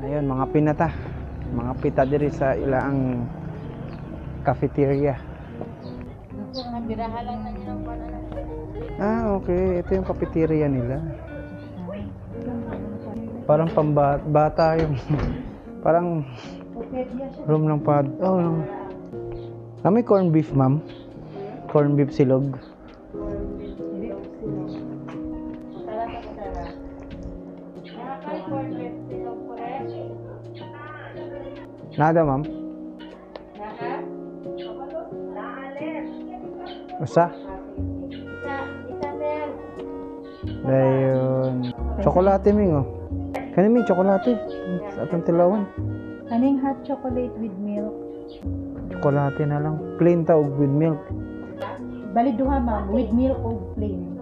Ayun, mga pinata. Mga pita diri sa ilaang cafeteria. Birahan lang na nilang pangalan. Ah, okay. Ito yung cafeteria nila. Parang pambata yung parang room ng pad. Oh, no. May corn beef, ma'am. Corn beef silog. Nada, ma'am. Usa? Dayon. Chocolate ming oh. Kani ming chocolate sa atong tilawan. Kaning hot chocolate with milk. Chocolate na lang. Plain ta og with milk. Bali duha ma'am, with milk o plain.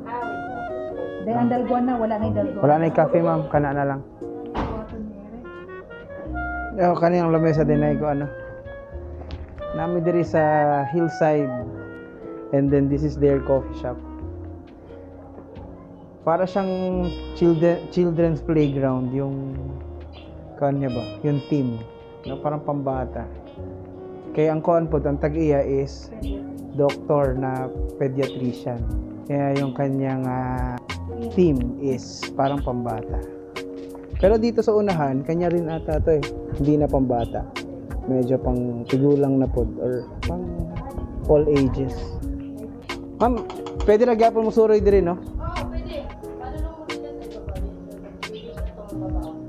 Dahil ang dalgona na, wala na yung dalgona. Wala na coffee, ma'am. Kana na lang. Oh, kani ang lamesa din ay ko ano. Nami diri sa hillside. And then this is their coffee shop. Para siyang children's playground yung kanya ba? Yung team. No, parang pambata. Kaya ang kuan po, ang tag-iya is doctor na pediatrician. Kaya yung kanyang team is parang pambata. Pero dito sa unahan, kanya rin ata to eh. Hindi na pambata. Medyo pang tigulang na pod or pang all ages. Ma'am, pwede na gyapon mo suroy diri, no? Oo, pwede. Padulong mo dito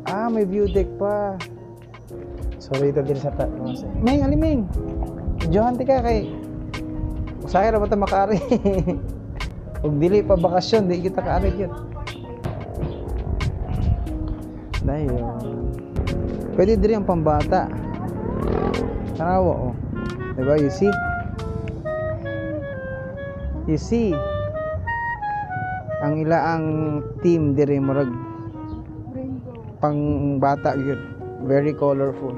sa May view deck pa. Sorry ito din sa taas. Ming, aliming. Johan ti ka kay. Usaya ra ba ta makaari? Ug dili pa bakasyon, di kita kaari gyud. Dayon. Pwede diri ang pambata. Tanawa oh. Diba, you see? You see? Ang ilaang team diri murag pang bata gyud. Very colorful.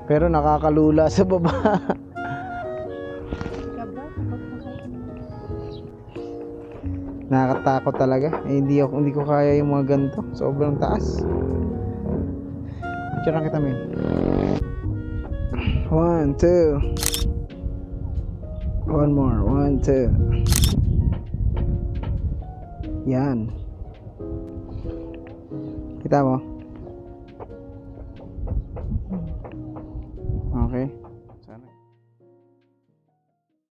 Pero nakakalula sa baba. Nakakatakot talaga. Hindi ko kaya yung mga ganito. Sobrang taas. Picture lang kita, men. 1, 2. One more. 1, 2. Yan. Kita mo?